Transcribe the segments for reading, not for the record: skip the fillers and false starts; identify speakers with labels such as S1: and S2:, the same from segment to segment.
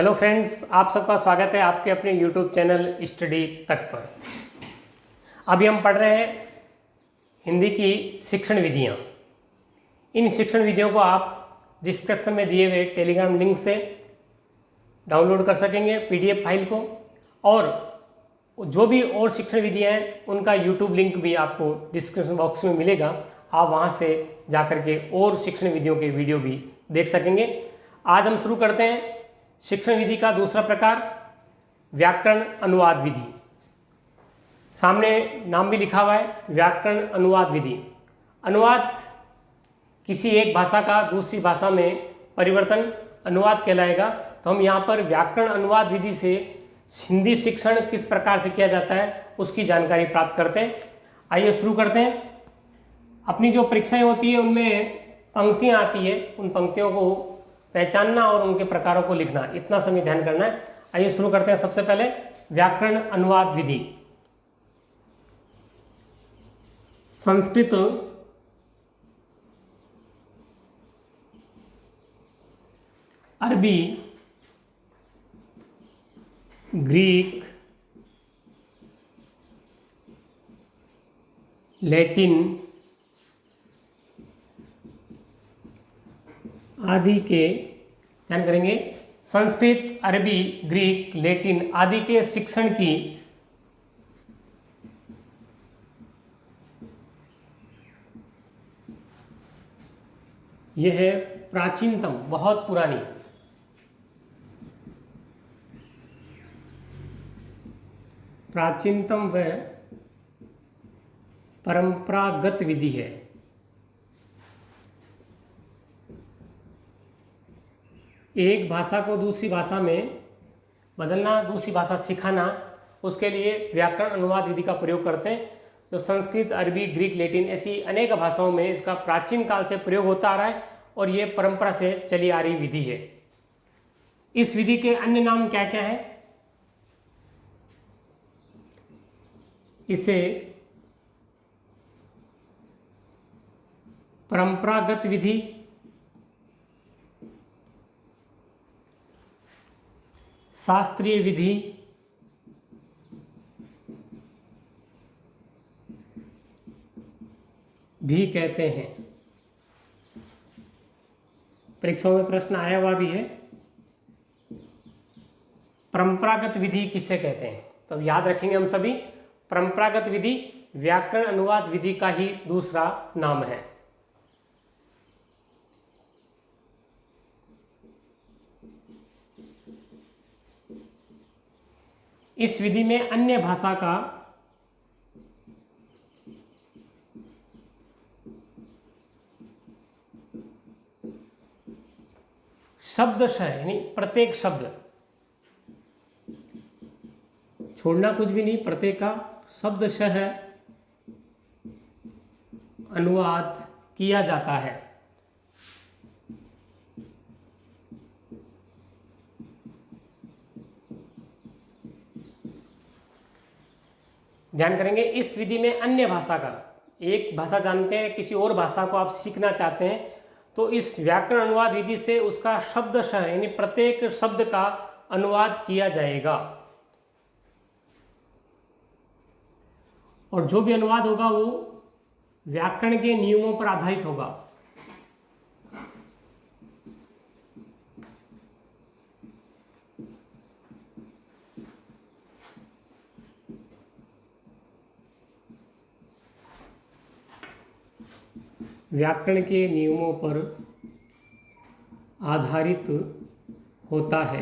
S1: Hello friends, आप सबका स्वागत है आपके अपने यूट्यूब चैनल स्टडी तक पर। अभी हम पढ़ रहे हैं हिंदी की शिक्षण विधियाँ। इन शिक्षण विधियों को आप डिस्क्रिप्शन में दिए हुए टेलीग्राम लिंक से डाउनलोड कर सकेंगे पीडीएफ फाइल को, और जो भी और शिक्षण विधियाँ हैं उनका यूट्यूब लिंक भी आपको डिस्क्रिप्शन बॉक्स में मिलेगा। आप वहाँ से जाकर के और शिक्षण विधियों के वीडियो भी देख सकेंगे। आज हम शुरू करते हैं शिक्षण विधि का दूसरा प्रकार, व्याकरण अनुवाद विधि। सामने नाम भी लिखा हुआ है, व्याकरण अनुवाद विधि। अनुवाद किसी एक भाषा का दूसरी भाषा में परिवर्तन अनुवाद कहलाएगा। तो हम यहाँ पर व्याकरण अनुवाद विधि से हिंदी शिक्षण किस प्रकार से किया जाता है उसकी जानकारी प्राप्त करते हैं। आइए शुरू करते हैं। अपनी जो परीक्षाएं होती है उनमें पंक्तियाँ आती है, उन पंक्तियों को पहचानना और उनके प्रकारों को लिखना, इतना समय ध्यान करना है। आइए शुरू करते हैं। सबसे पहले व्याकरण अनुवाद विधि। संस्कृत, अरबी, ग्रीक, लैटिन आदि के, ध्यान करेंगे, संस्कृत, अरबी, ग्रीक, लैटिन आदि के शिक्षण की यह है प्राचीनतम, बहुत पुरानी, प्राचीनतम व परंपरागत विधि है। एक भाषा को दूसरी भाषा में बदलना, दूसरी भाषा सिखाना, उसके लिए व्याकरण अनुवाद विधि का प्रयोग करते हैं। जो संस्कृत, अरबी, ग्रीक, लैटिन ऐसी अनेक भाषाओं में इसका प्राचीन काल से प्रयोग होता आ रहा है और ये परंपरा से चली आ रही विधि है। इस विधि के अन्य नाम क्या क्या है? इसे परंपरागत विधि, शास्त्रीय विधि, भी कहते हैं। परीक्षाओं में प्रश्न आया हुआ भी है, परंपरागत विधि किसे कहते हैं? तो याद रखेंगे हम सभी, परंपरागत विधि व्याकरण अनुवाद विधि का ही दूसरा नाम है। इस विधि में अन्य भाषा का शब्दशः, यानी प्रत्येक शब्द, छोड़ना कुछ भी नहीं, प्रत्येक का शब्दशः अनुवाद किया जाता है। ध्यान करेंगे, इस विधि में अन्य भाषा का, एक भाषा जानते हैं, किसी और भाषा को आप सीखना चाहते हैं तो इस व्याकरण अनुवाद विधि से उसका शब्दशः यानी प्रत्येक शब्द का अनुवाद किया जाएगा, और जो भी अनुवाद होगा वो व्याकरण के नियमों पर आधारित होगा। व्याकरण के नियमों पर आधारित होता है।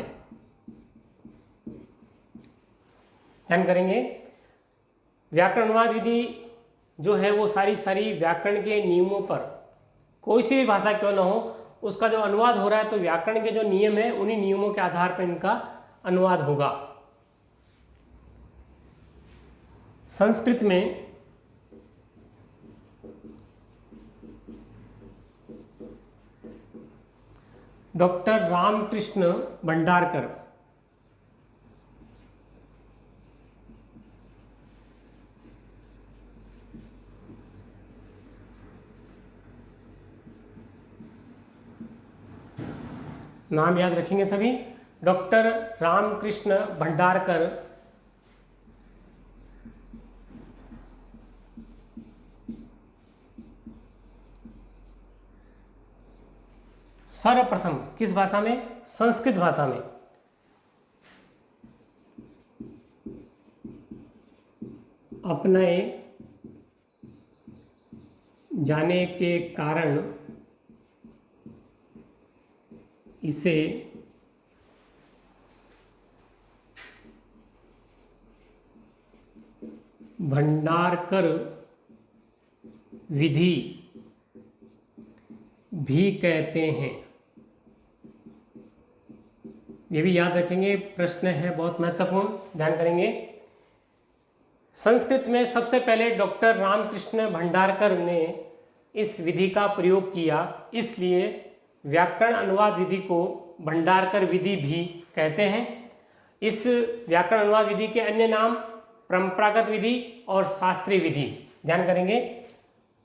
S1: ध्यान करेंगे, व्याकरण अनुवाद विधि जो है वो सारी व्याकरण के नियमों पर, कोई सी भी भाषा क्यों ना हो, उसका जो अनुवाद हो रहा है तो व्याकरण के जो नियम है उन्हीं नियमों के आधार पर इनका अनुवाद होगा। संस्कृत में डॉक्टर रामकृष्ण भंडारकर, नाम याद रखेंगे सभी, डॉक्टर रामकृष्ण भंडारकर सर्वप्रथम किस भाषा में? संस्कृत भाषा में अपनाए जाने के कारण इसे भंडारकर विधि भी कहते हैं। ये भी याद रखेंगे, प्रश्न है बहुत महत्वपूर्ण, ध्यान करेंगे। संस्कृत में सबसे पहले डॉक्टर रामकृष्ण भंडारकर ने इस विधि का प्रयोग किया, इसलिए व्याकरण अनुवाद विधि को भंडारकर विधि भी कहते हैं। इस व्याकरण अनुवाद विधि के अन्य नाम परंपरागत विधि और शास्त्रीय विधि, ध्यान करेंगे।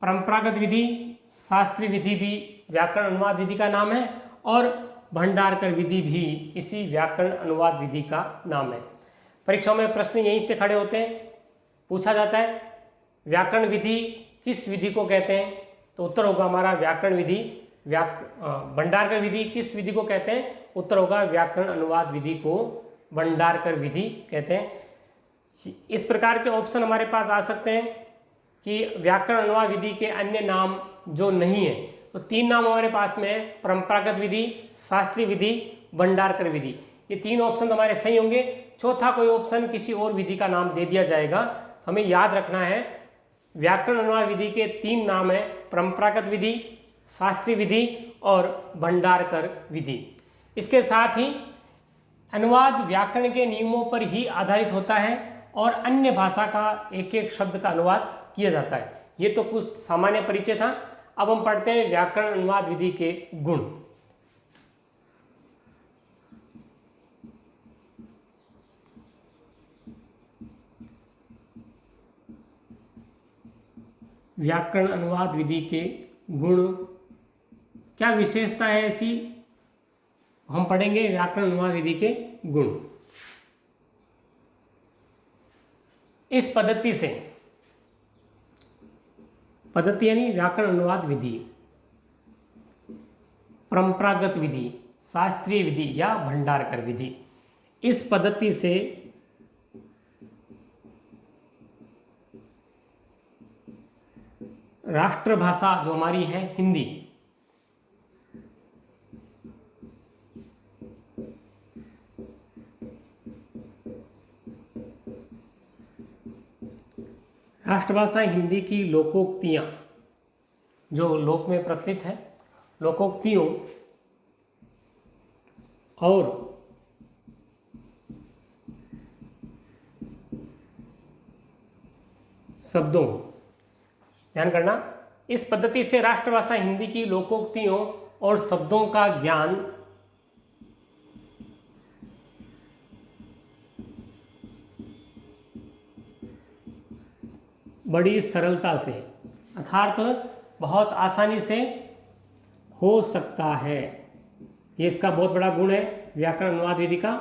S1: परंपरागत विधि, शास्त्रीय विधि भी व्याकरण अनुवाद विधि का नाम है और भंडारकर विधि भी इसी व्याकरण अनुवाद विधि का नाम है। परीक्षाओं में प्रश्न यहीं से खड़े होते हैं, पूछा जाता है व्याकरण विधि किस विधि को कहते हैं, तो उत्तर होगा हमारा व्याकरण विधि। भंडारकर विधि किस विधि को कहते हैं? उत्तर होगा व्याकरण अनुवाद विधि को भंडारकर विधि कहते हैं। इस प्रकार के ऑप्शन हमारे पास आ सकते हैं कि व्याकरण अनुवाद विधि के अन्य नाम जो नहीं है, तो 3 नाम हमारे पास में है, परंपरागत विधि, शास्त्रीय विधि, भंडारकर विधि। ये 3 ऑप्शन हमारे सही होंगे। चौथा कोई ऑप्शन किसी और विधि का नाम दे दिया जाएगा, तो हमें याद रखना है व्याकरण अनुवाद विधि के 3 नाम है, परंपरागत विधि, शास्त्रीय विधि और भंडारकर विधि। इसके साथ ही अनुवाद व्याकरण के नियमों पर ही आधारित होता है और अन्य भाषा का एक एक शब्द का अनुवाद किया जाता है। ये तो कुछ सामान्य परिचय था। अब हम पढ़ते हैं व्याकरण अनुवाद विधि के गुण। व्याकरण अनुवाद विधि के गुण, क्या विशेषता है ऐसी, हम पढ़ेंगे व्याकरण अनुवाद विधि के गुण। इस पद्धति से, पद्धति यानी व्याकरण अनुवाद विधि, परंपरागत विधि, शास्त्रीय विधि या भंडारकर विधि, इस पद्धति से राष्ट्रभाषा जो हमारी है हिंदी, राष्ट्रभाषा हिंदी की लोकोक्तियाँ जो लोक में प्रचलित है, लोकोक्तियों और शब्दों, ध्यान करना, इस पद्धति से राष्ट्रभाषा हिंदी की लोकोक्तियों और शब्दों का ज्ञान बड़ी सरलता से अर्थात बहुत आसानी से हो सकता है। ये इसका बहुत बड़ा गुण है व्याकरण अनुवाद विधि का।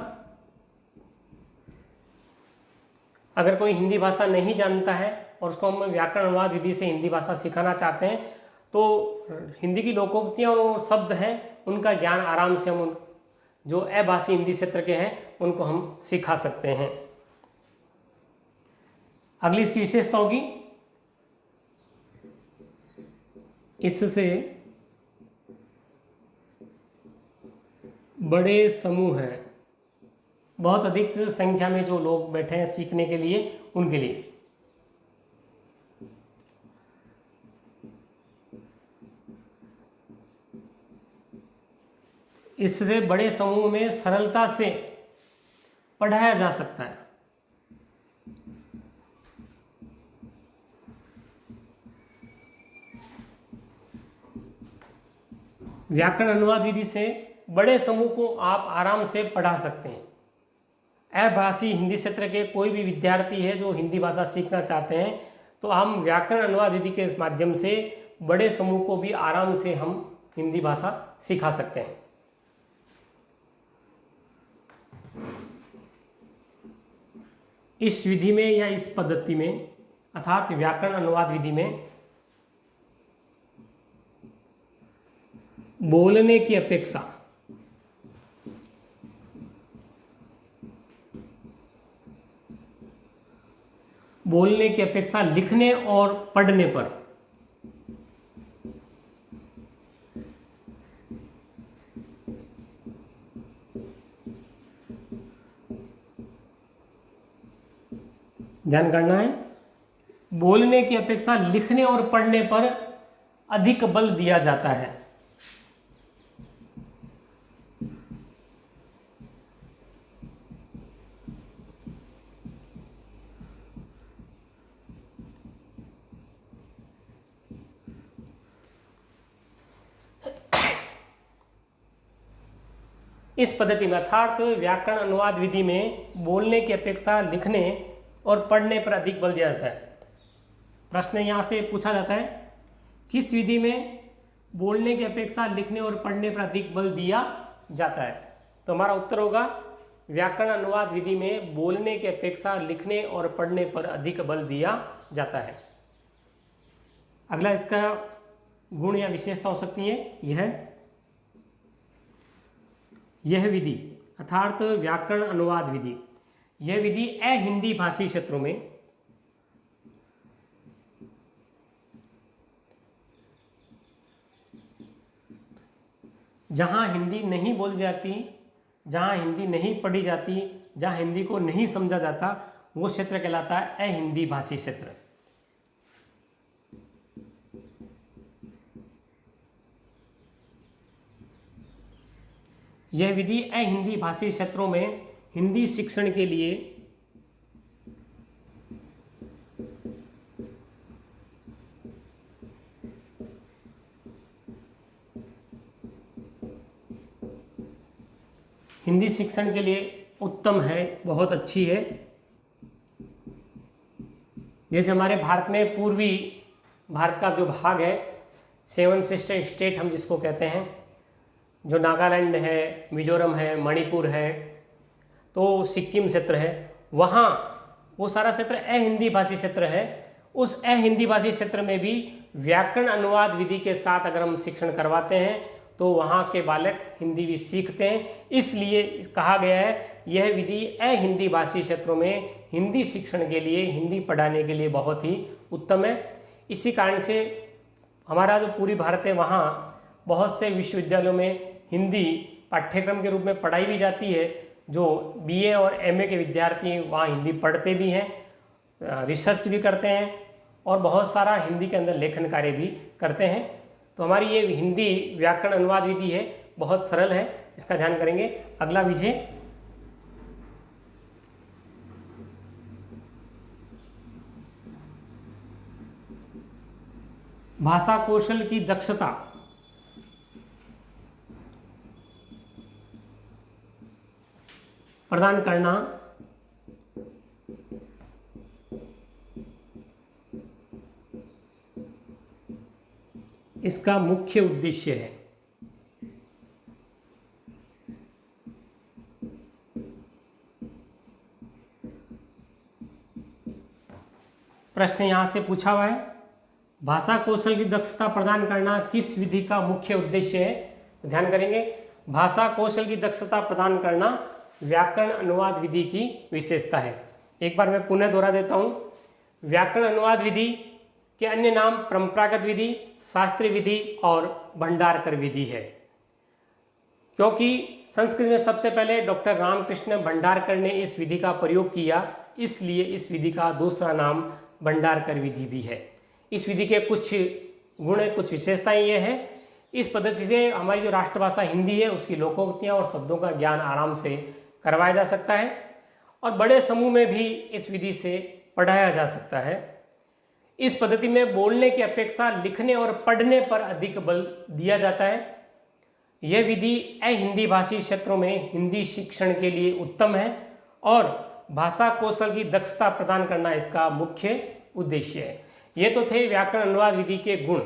S1: अगर कोई हिंदी भाषा नहीं जानता है और उसको हम व्याकरण अनुवाद विधि से हिंदी भाषा सिखाना चाहते हैं, तो हिंदी की लोकोक्तियाँ और शब्द हैं उनका ज्ञान आराम से हम जो अभाषी हिंदी क्षेत्र के हैं उनको हम सिखा सकते हैं। अगली इसकी विशेषता होगी, इससे बड़े समूह हैं, बहुत अधिक संख्या में जो लोग बैठे हैं सीखने के लिए, उनके लिए इससे बड़े समूह में सरलता से पढ़ाया जा सकता है। व्याकरण अनुवाद विधि से बड़े समूह को आप आराम से पढ़ा सकते हैं। अभाषी हिंदी क्षेत्र के कोई भी विद्यार्थी है जो हिंदी भाषा सीखना चाहते हैं, तो हम व्याकरण अनुवाद विधि के माध्यम से बड़े समूह को भी आराम से हम हिंदी भाषा सिखा सकते हैं। इस विधि में या इस पद्धति में अर्थात व्याकरण अनुवाद विधि में बोलने की अपेक्षा लिखने और पढ़ने पर ध्यान करना है, बोलने की अपेक्षा लिखने और पढ़ने पर अधिक बल दिया जाता है। इस पद्धति में अर्थात व्याकरण अनुवाद विधि में बोलने की अपेक्षा लिखने और पढ़ने पर अधिक बल दिया जाता है। प्रश्न यहाँ से पूछा जाता है, किस विधि में बोलने की अपेक्षा लिखने और पढ़ने पर अधिक बल दिया जाता है? तो हमारा उत्तर होगा व्याकरण अनुवाद विधि में बोलने की अपेक्षा लिखने और पढ़ने पर अधिक बल दिया जाता है। अगला इसका गुण या विशेषता हो सकती है यह विधि अर्थात व्याकरण अनुवाद विधि, यह विधि अहिंदी भाषी क्षेत्रों में जहाँ हिंदी नहीं बोली जाती, जहाँ हिंदी नहीं पढ़ी जाती, जहाँ हिंदी को नहीं समझा जाता, वो क्षेत्र कहलाता है अहिंदी भाषी क्षेत्र। यह विधि अहिंदी भाषी क्षेत्रों में हिंदी शिक्षण के लिए उत्तम है, बहुत अच्छी है। जैसे हमारे भारत में पूर्वी भारत का जो भाग है, 7 सिस्टर स्टेट हम जिसको कहते हैं, जो नागालैंड है, मिजोरम है, मणिपुर है, तो सिक्किम क्षेत्र है, वहाँ वो सारा क्षेत्र अहिंदी भाषी क्षेत्र है। उस अहिंदी भाषी क्षेत्र में भी व्याकरण अनुवाद विधि के साथ अगर हम शिक्षण करवाते हैं तो वहाँ के बालक हिंदी भी सीखते हैं। इसलिए कहा गया है यह विधि अहिंदी भाषी क्षेत्रों में हिंदी शिक्षण के लिए, हिंदी पढ़ाने के लिए बहुत ही उत्तम है। इसी कारण से हमारा जो पूरी भारत है वहाँ बहुत से विश्वविद्यालयों में हिंदी पाठ्यक्रम के रूप में पढ़ाई भी जाती है। जो बीए और एमए के विद्यार्थी वहाँ हिंदी पढ़ते भी हैं, रिसर्च भी करते हैं और बहुत सारा हिंदी के अंदर लेखन कार्य भी करते हैं। तो हमारी ये हिंदी व्याकरण अनुवाद विधि है, बहुत सरल है, इसका ध्यान करेंगे। अगला विषय भाषा कौशल की दक्षता प्रदान करना इसका मुख्य उद्देश्य है। प्रश्न यहां से पूछा हुआ है, भाषा कौशल की दक्षता प्रदान करना किस विधि का मुख्य उद्देश्य है? तो ध्यान करेंगे, भाषा कौशल की दक्षता प्रदान करना व्याकरण अनुवाद विधि की विशेषता है। एक बार मैं पुनः दोहरा देता हूं, व्याकरण अनुवाद विधि के अन्य नाम परंपरागत विधि, शास्त्रीय विधि और भंडारकर विधि है। क्योंकि संस्कृत में सबसे पहले डॉक्टर रामकृष्ण भंडारकर ने इस विधि का प्रयोग किया, इसलिए इस विधि का दूसरा नाम भंडारकर विधि भी है। इस विधि के कुछ गुण, कुछ विशेषताएं ये हैं, इस पद्धति से हमारी जो राष्ट्रभाषा हिंदी है उसकी लोकोक्तियाँ और शब्दों का ज्ञान आराम से करवाया जा सकता है और बड़े समूह में भी इस विधि से पढ़ाया जा सकता है। इस पद्धति में बोलने की अपेक्षा लिखने और पढ़ने पर अधिक बल दिया जाता है। यह विधि अहिंदी भाषी क्षेत्रों में हिंदी शिक्षण के लिए उत्तम है और भाषा कौशल की दक्षता प्रदान करना इसका मुख्य उद्देश्य है। ये तो थे व्याकरण अनुवाद विधि के गुण,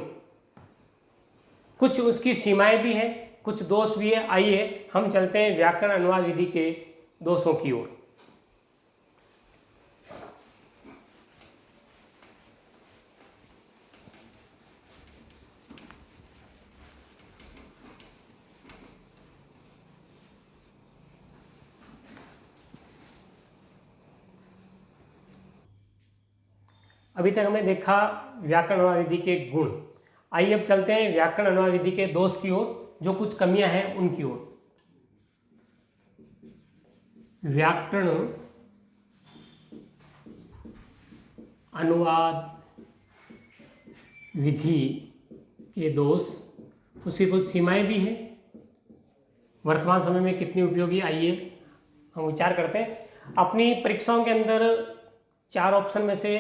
S1: कुछ उसकी सीमाएं भी हैं, कुछ दोष भी है। आइए हम चलते हैं व्याकरण अनुवाद विधि के दोषों की ओर। अभी तक हमने देखा व्याकरण अनुवाद विधि के गुण। आइए अब चलते हैं व्याकरण अनुवाद विधि के दोष की ओर, जो कुछ कमियां हैं उनकी ओर। व्याकरण अनुवाद विधि के दोष, उसकी कुछ सीमाएं भी हैं, वर्तमान समय में कितनी उपयोगी, आइए हम विचार करते हैं। अपनी परीक्षाओं के अंदर 4 ऑप्शन में से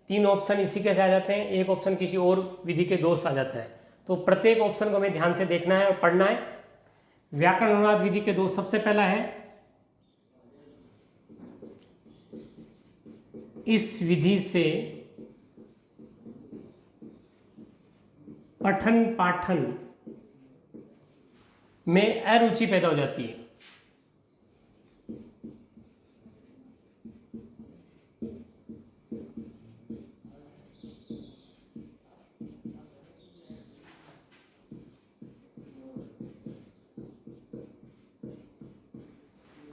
S1: 3 ऑप्शन इसी के आ जाते हैं, 1 ऑप्शन किसी और विधि के दोष आ जाता है। तो प्रत्येक ऑप्शन को हमें ध्यान से देखना है और पढ़ना है। व्याकरण अनुवाद विधि के दोष, सबसे पहला है इस विधि से पठन पाठन में अरुचि पैदा हो जाती है।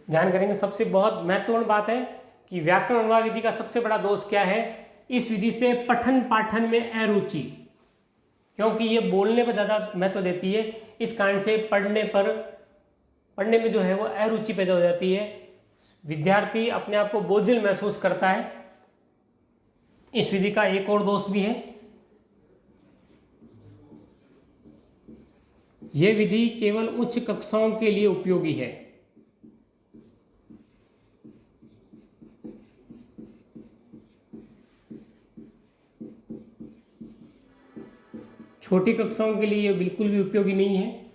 S1: ध्यान करेंगे, सबसे बहुत महत्वपूर्ण बात है कि व्याकरण अनुवाद विधि का सबसे बड़ा दोष क्या है, इस विधि से पठन पाठन में अरुचि, क्योंकि ये बोलने पर ज़्यादा महत्व देती है, इस कारण से पढ़ने में जो है वो अरुचि पैदा हो जाती है, विद्यार्थी अपने आप को बोझिल महसूस करता है। इस विधि का एक और दोष भी है, यह विधि केवल उच्च कक्षाओं के लिए उपयोगी है। छोटी कक्षाओं के लिए ये बिल्कुल भी उपयोगी नहीं है।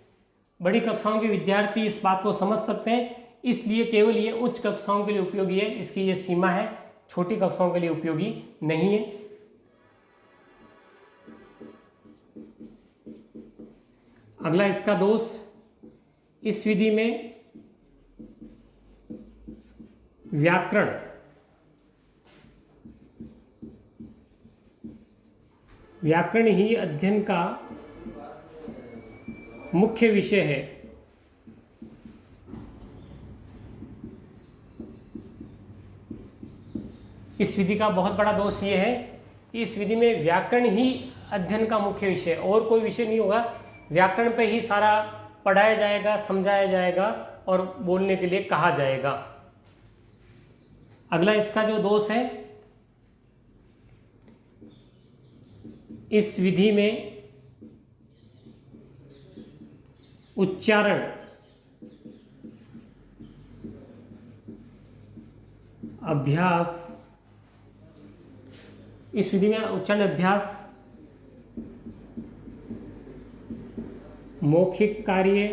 S1: बड़ी कक्षाओं के विद्यार्थी इस बात को समझ सकते हैं, इसलिए केवल ये उच्च कक्षाओं के लिए उपयोगी है, इसकी ये सीमा है, छोटी कक्षाओं के लिए उपयोगी नहीं है। अगला इसका दोष, इस विधि में व्याकरण ही अध्ययन का मुख्य विषय है। इस विधि का बहुत बड़ा दोष ये है कि इस विधि में व्याकरण ही अध्ययन का मुख्य विषय, और कोई विषय नहीं होगा, व्याकरण पे ही सारा पढ़ाया जाएगा, समझाया जाएगा और बोलने के लिए कहा जाएगा। अगला इसका जो दोष है, इस विधि में उच्चारण अभ्यास, इस विधि में उच्चारण अभ्यास, मौखिक कार्य,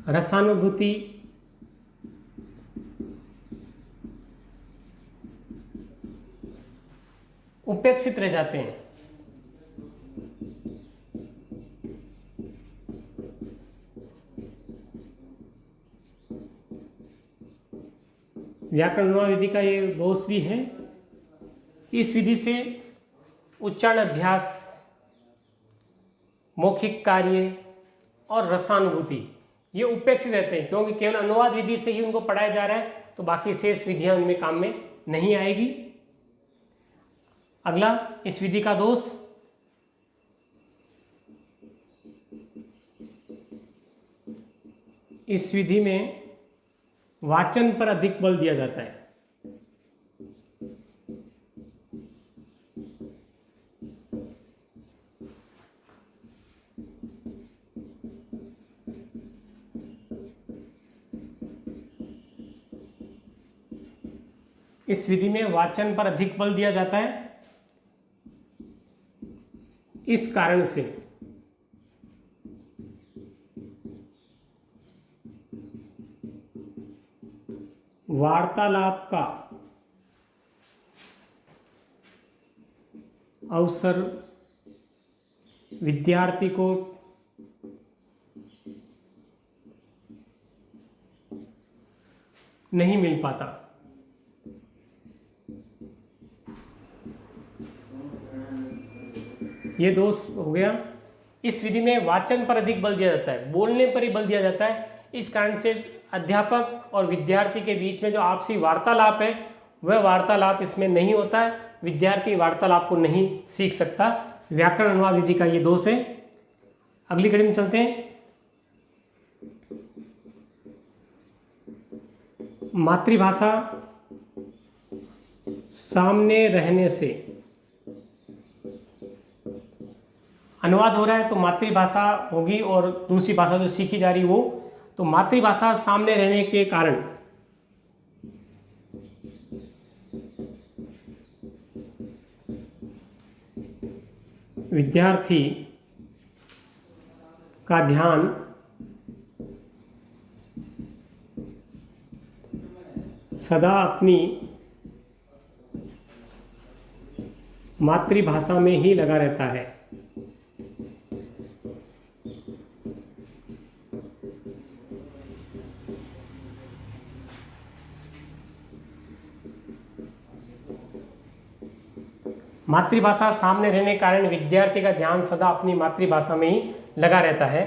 S1: रसानुभूति, उपेक्षित रह जाते हैं। व्याकरण अनुवाद विधि का ये दोष भी है कि इस विधि से उच्चारण अभ्यास, मौखिक कार्य और रसानुभूति ये उपेक्षित रहते हैं, क्योंकि केवल अनुवाद विधि से ही उनको पढ़ाया जा रहा है, तो बाकी शेष विधियां उनमें काम में नहीं आएगी। अगला इस विधि का दोष, इस विधि में वाचन पर अधिक बल दिया जाता है। इस विधि में वाचन पर अधिक बल दिया जाता है, इस कारण से वार्तालाप का अवसर विद्यार्थी को नहीं मिल पाता। ये दोष हो गया। इस विधि में वाचन पर अधिक बल दिया जाता है, बोलने पर ही बल दिया जाता है। इस कारण से अध्यापक और विद्यार्थी के बीच में जो आपसी वार्तालाप है वह वार्तालाप इसमें नहीं होता है, विद्यार्थी वार्तालाप को नहीं सीख सकता। व्याकरण अनुवाद विधि का ये दोष है। अगली कड़ी में चलते हैं। मातृभाषा सामने रहने से अनुवाद हो रहा है तो मातृभाषा होगी और दूसरी भाषा जो सीखी जा रही वो, तो मातृभाषा सामने रहने के कारण विद्यार्थी का ध्यान सदा अपनी मातृभाषा में ही लगा रहता है। मातृभाषा सामने रहने के कारण विद्यार्थी का ध्यान सदा अपनी मातृभाषा में ही लगा रहता है।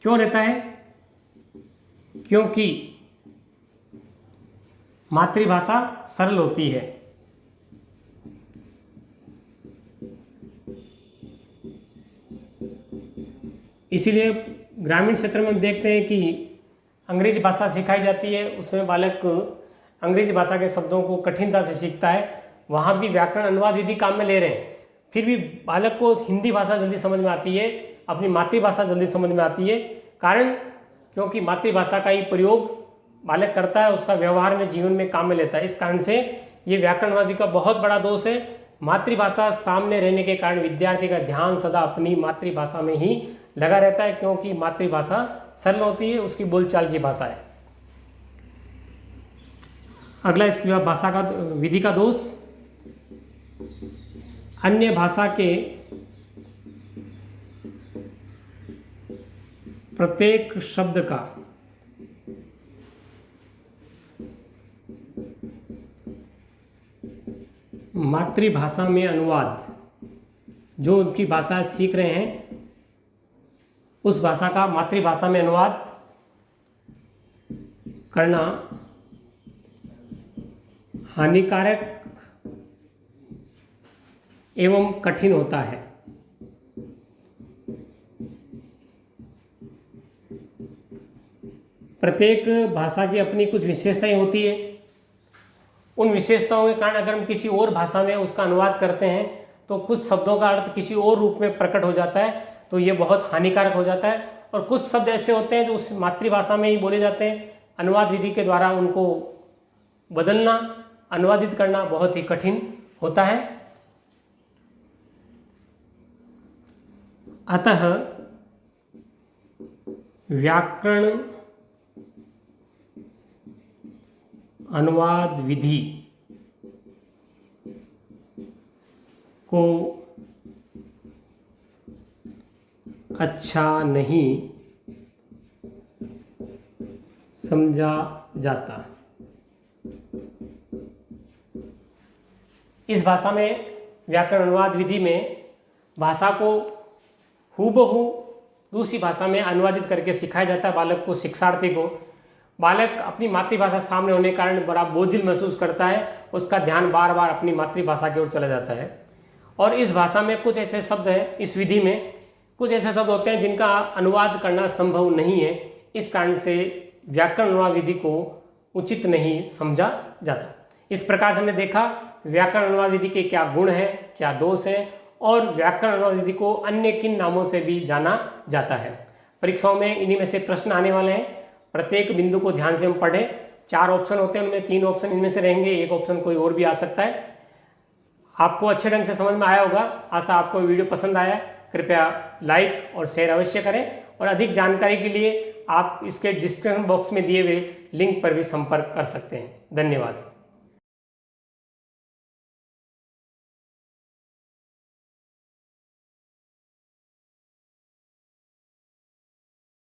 S1: क्यों रहता है? क्योंकि मातृभाषा सरल होती है। इसीलिए ग्रामीण क्षेत्र में हम देखते हैं कि अंग्रेजी भाषा सिखाई जाती है, उसमें बालक अंग्रेजी भाषा के शब्दों को कठिनता से सीखता है। वहाँ भी व्याकरण अनुवाद विधि काम में ले रहे हैं, फिर भी बालक को हिंदी भाषा जल्दी समझ में आती है, अपनी मातृभाषा जल्दी समझ में आती है। कारण क्योंकि मातृभाषा का ही प्रयोग बालक करता है, उसका व्यवहार में जीवन में काम में लेता है। इस कारण से ये व्याकरण अनुवाद विधि का बहुत बड़ा दोष है। मातृभाषा सामने रहने के कारण विद्यार्थी का ध्यान सदा अपनी मातृभाषा में ही लगा रहता है, क्योंकि मातृभाषा सरल होती है, उसकी बोलचाल की भाषा है। अगला इसके बाद भाषा का विधि का दोष, अन्य भाषा के प्रत्येक शब्द का मातृभाषा में अनुवाद, जो उनकी भाषा सीख रहे हैं उस भाषा का मातृभाषा में अनुवाद करना हानिकारक एवं कठिन होता है। प्रत्येक भाषा की अपनी कुछ विशेषताएं होती है। उन विशेषताओं के कारण अगर हम किसी और भाषा में उसका अनुवाद करते हैं तो कुछ शब्दों का अर्थ किसी और रूप में प्रकट हो जाता है, तो ये बहुत हानिकारक हो जाता है। और कुछ शब्द ऐसे होते हैं जो उस मातृभाषा में ही बोले जाते हैं, अनुवाद विधि के द्वारा उनको बदलना, अनुवादित करना बहुत ही कठिन होता है। अतः व्याकरण अनुवाद विधि को अच्छा नहीं समझा जाता। इस भाषा में व्याकरण अनुवाद विधि में भाषा को हूबहू दूसरी भाषा में अनुवादित करके सिखाया जाता है बालक को, शिक्षार्थी को। बालक अपनी मातृभाषा सामने होने के कारण बड़ा बोझिल महसूस करता है, उसका ध्यान बार बार अपनी मातृभाषा की ओर चला जाता है। और इस भाषा में कुछ ऐसे शब्द हैं, इस विधि में कुछ ऐसे शब्द होते हैं जिनका अनुवाद करना संभव नहीं है। इस कारण से व्याकरण अनुवाद विधि को उचित नहीं समझा जाता। इस प्रकार से हमने देखा व्याकरण अनुवाद विधि के क्या गुण हैं, क्या दोष हैं, और व्याकरण अनुवाद विधि को अन्य किन नामों से भी जाना जाता है। परीक्षाओं में इन्हीं में से प्रश्न आने वाले हैं। प्रत्येक बिंदु को ध्यान से हम पढ़ें। 4 ऑप्शन होते हैं, उनमें 3 ऑप्शन इनमें से रहेंगे, 1 ऑप्शन कोई और भी आ सकता है। आपको अच्छे ढंग से समझ में आया होगा। आशा आपको वीडियो पसंद आया। कृपया लाइक और शेयर अवश्य करें, और अधिक जानकारी के लिए आप इसके डिस्क्रिप्शन बॉक्स में दिए हुए लिंक पर भी संपर्क कर सकते हैं। धन्यवाद।